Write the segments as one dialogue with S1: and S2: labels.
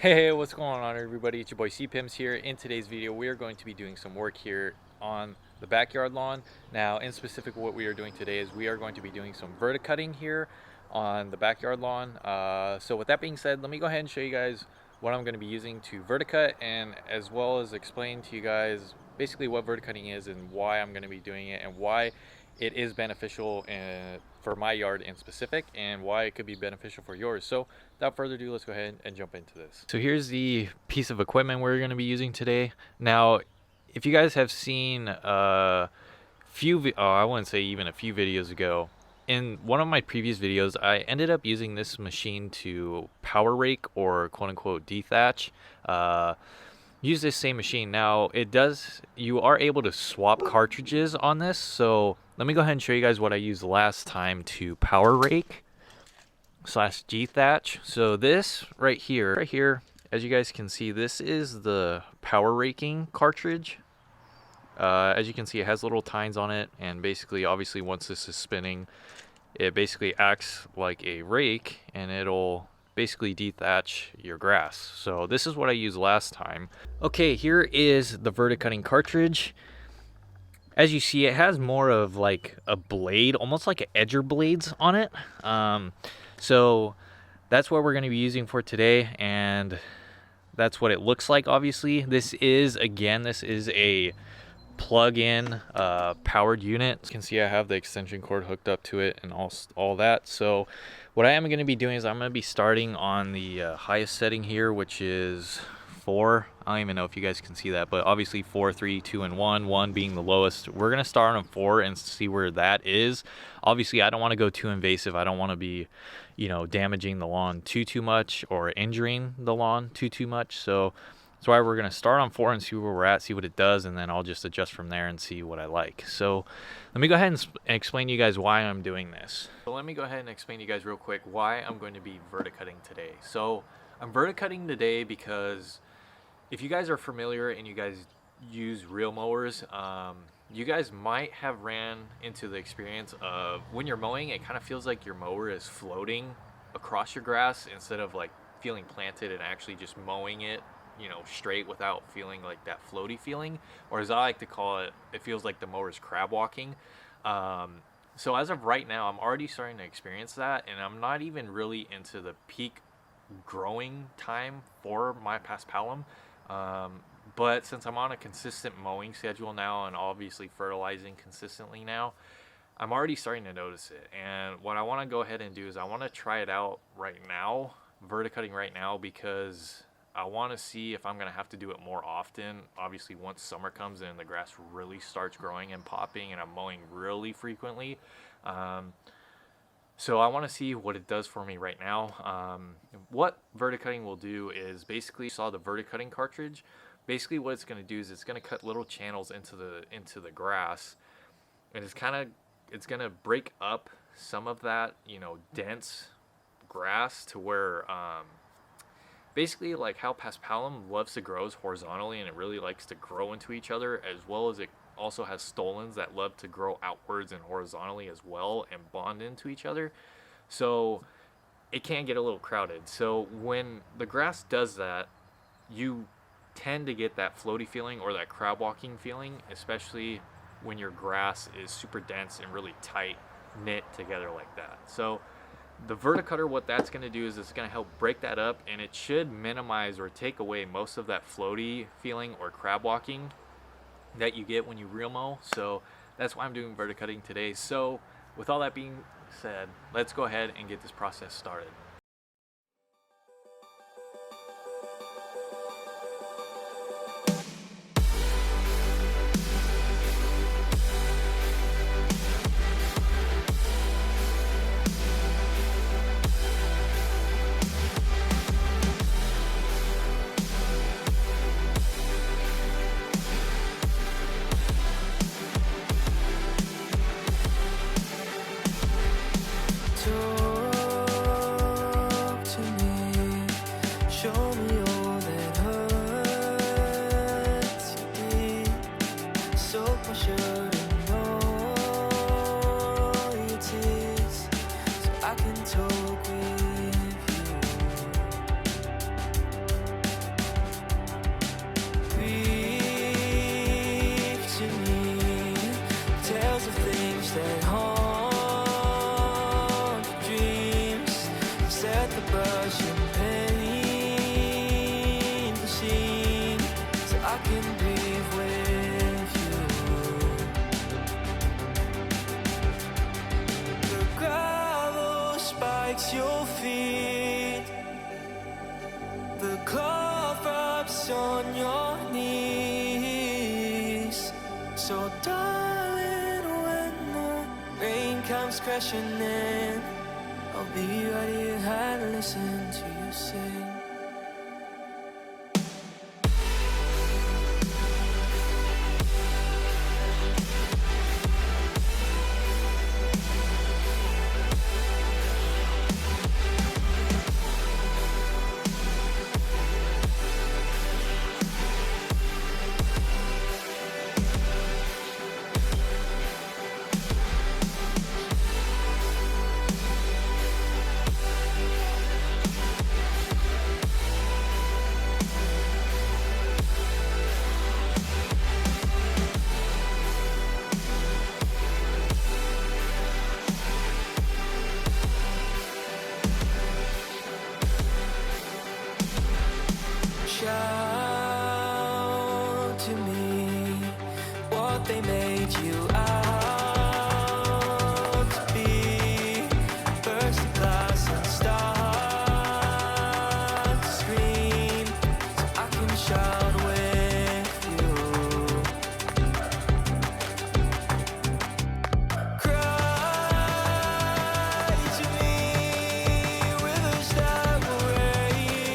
S1: Hey, what's going on everybody? It's your boy C-Pims here. In today's video, we are going to be doing some work here on the backyard lawn. Now, in specific, what we are doing today is we are going to be doing some verticutting here on the backyard lawn. So with that being said, let me go ahead and show you guys what I'm going to be using to verticut, and as well as explain to you guys basically what verticutting is and why I'm going to be doing it and why it is beneficial for my yard in specific, and why it could be beneficial for yours. So without further ado, let's go ahead and jump into this. So here's the piece of equipment we're going to be using today. Now, if you guys have seen I wouldn't say even a few videos ago, in one of my previous videos, I ended up using this machine to power rake or quote unquote dethatch. Use this same machine. Now you are able to swap cartridges on this, so let me go ahead and show you guys what I used last time to power rake slash dethatch. So this right here, as you guys can see, this is the power raking cartridge. As you can see, it has little tines on it, and basically, obviously, once this is spinning, it basically acts like a rake, and it'll basically dethatch your grass. So this is what I used last time. Okay, here is the verticutting cartridge. As you see, it has more of like a blade, almost like an edger blades on it. So that's what we're going to be using for today, and that's what it looks like. Obviously, this is a plug-in powered unit. You can see I have the extension cord hooked up to it and all that. So what I am going to be doing is I'm going to be starting on the highest setting here, which is 4. I don't even know if you guys can see that, but obviously 4, 3, 2, and 1 being the lowest. We're going to start on 4 and see where that is. Obviously, I don't want to go too invasive. I don't want to be, damaging the lawn too much or injuring the lawn too much. So that's why we're going to start on 4 and see where we're at, see what it does, and then I'll just adjust from there and see what I like. So let me go ahead and explain to you guys why I'm doing this. So let me go ahead and explain to you guys real quick why I'm going to be verticutting today. So I'm verticutting today because if you guys are familiar and you guys use reel mowers, you guys might have ran into the experience of when you're mowing, it kind of feels like your mower is floating across your grass instead of like feeling planted and actually just mowing it straight without feeling like that floaty feeling, or as I like to call it, it feels like the mower's crab walking. So as of right now, I'm already starting to experience that, and I'm not even really into the peak growing time for my paspalum. But since I'm on a consistent mowing schedule now and obviously fertilizing consistently now, I'm already starting to notice it. And what I want to go ahead and do is I want to try it out right now, verticutting right now, because I want to see if I'm going to have to do it more often. Obviously, once summer comes in, the grass really starts growing and popping, and I'm mowing really frequently. So I want to see what it does for me right now. What verticutting will do is basically, you saw the verticutting cartridge. Basically, what it's going to do is it's going to cut little channels into the grass, and it's going to break up some of that dense grass to where basically like how paspalum loves to grow horizontally, and it really likes to grow into each other, as well as it also has stolons that love to grow outwards and horizontally as well and bond into each other. So it can get a little crowded. So when the grass does that, you tend to get that floaty feeling or that crab walking feeling, especially when your grass is super dense and really tight knit together like that. So the verticutter, what that's going to do is it's going to help break that up, and it should minimize or take away most of that floaty feeling or crab walking that you get when you reel mow. So that's why I'm doing verticutting today. So with all that being said, let's go ahead and get this process started.
S2: The close-ups on your knees. So darling, when the rain comes crashing in, I'll be right here and listen to you sing. Shout to me what they made you out to be. Burst the glass and start to scream, so I can shout with you. Cry to me with a star race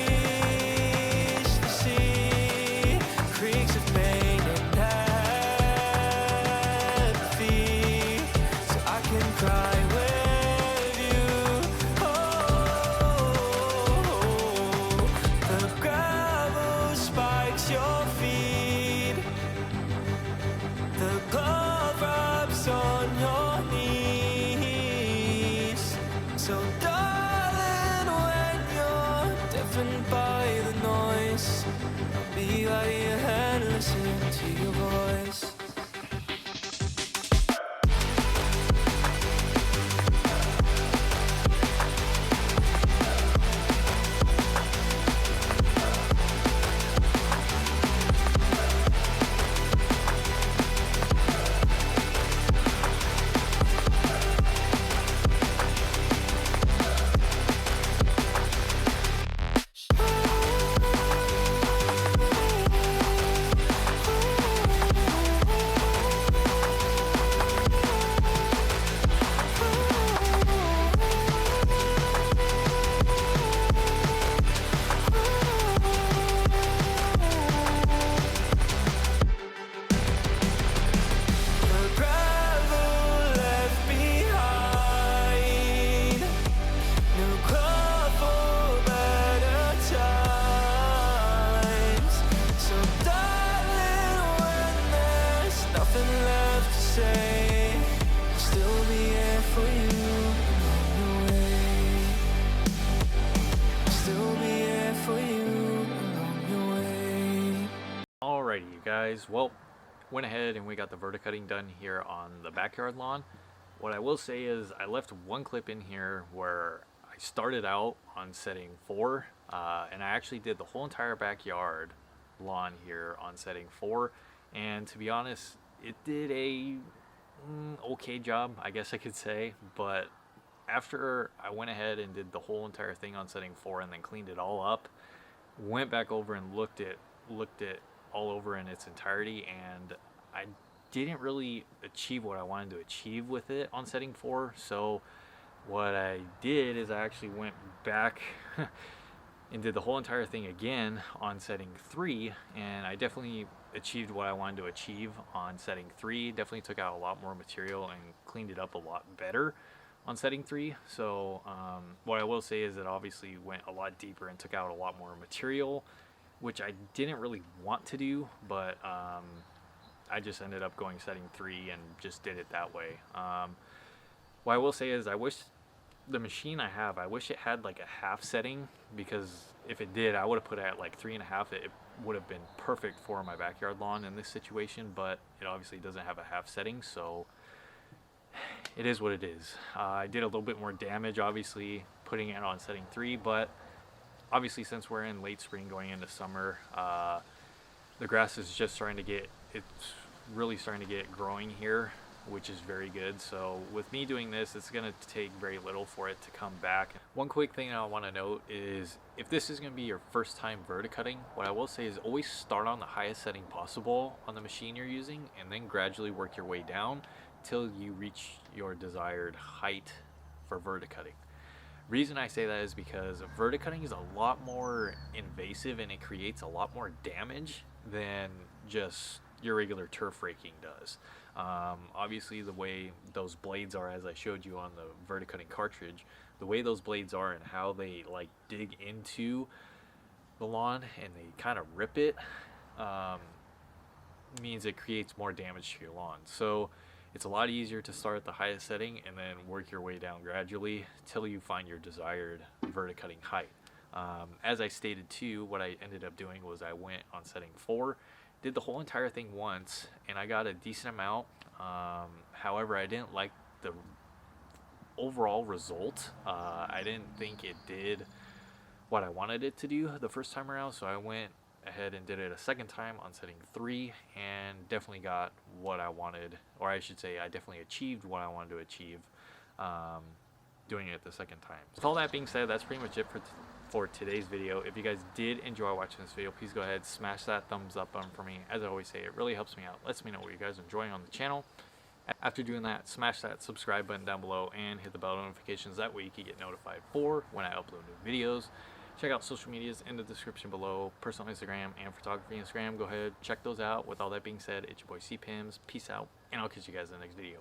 S2: the sea, creeks of pain and apathy, so I can cry with you. Oh, the gravel spikes your feet, the close-ups on your knees. So darling, when you're deafened by the noise, I'll be right here and listen to your voice. The gravel left behind, no club for better times. So darling, when there's nothing left to say, I'll still be here for you along the way. I'll still be here for you along the way.
S1: Alrighty, you guys. Well, went ahead and we got the verticutting done here on the backyard lawn. What I will say is I left one clip in here where I started out on setting 4, and I actually did the whole entire backyard lawn here on setting 4. And to be honest, it did a okay job, I guess I could say. But after I went ahead and did the whole entire thing on setting 4 and then cleaned it all up, went back over and looked at all over in its entirety, and I didn't really achieve what I wanted to achieve with it on setting 4. So what I did is I actually went back and did the whole entire thing again on setting 3, and I definitely achieved what I wanted to achieve on setting 3. Definitely took out a lot more material and cleaned it up a lot better on setting 3. So what I will say is it obviously went a lot deeper and took out a lot more material, which I didn't really want to do, but I just ended up going setting 3 and just did it that way. What I will say is I wish the machine I have, I wish it had like a half setting, because if it did, I would have put it at like 3.5. It would have been perfect for my backyard lawn in this situation, but it obviously doesn't have a half setting, so it is what it is. I did a little bit more damage, obviously, putting it on setting 3, but obviously since we're in late spring going into summer, the grass is just starting to get, it's really starting to get growing here. which is very good. So with me doing this, it's going to take very little for it to come back. One quick thing I want to note is if this is going to be your first time verticutting, what I will say is always start on the highest setting possible on the machine you're using and then gradually work your way down till you reach your desired height for verticutting. Reason I say that is because verticutting is a lot more invasive and it creates a lot more damage than just your regular turf raking does. Obviously the way those blades are, as I showed you on the verticutting cartridge, the way those blades are and how they like dig into the lawn and they kind of rip it, means it creates more damage to your lawn. So it's a lot easier to start at the highest setting and then work your way down gradually till you find your desired verticutting height. As I stated too, what I ended up doing was I went on setting 4, did the whole entire thing once, and I got a decent amount. However, I didn't like the overall result. I didn't think it did what I wanted it to do the first time around, so I went ahead and did it a second time on setting 3 and definitely got what I wanted, or I should say I definitely achieved what I wanted to achieve doing it the second time. With all that being said, that's pretty much it for today's video. If you guys did enjoy watching this video, please go ahead, smash that thumbs up button for me. As I always say, it really helps me out, lets me know what you guys are enjoying on the channel. After doing that, smash that subscribe button down below and hit the bell notifications. That way you can get notified for when I upload new videos. Check out social medias in the description below, personal Instagram and photography Instagram. Go ahead, check those out. With all that being said, it's your boy CPims. Peace out, and I'll catch you guys in the next video.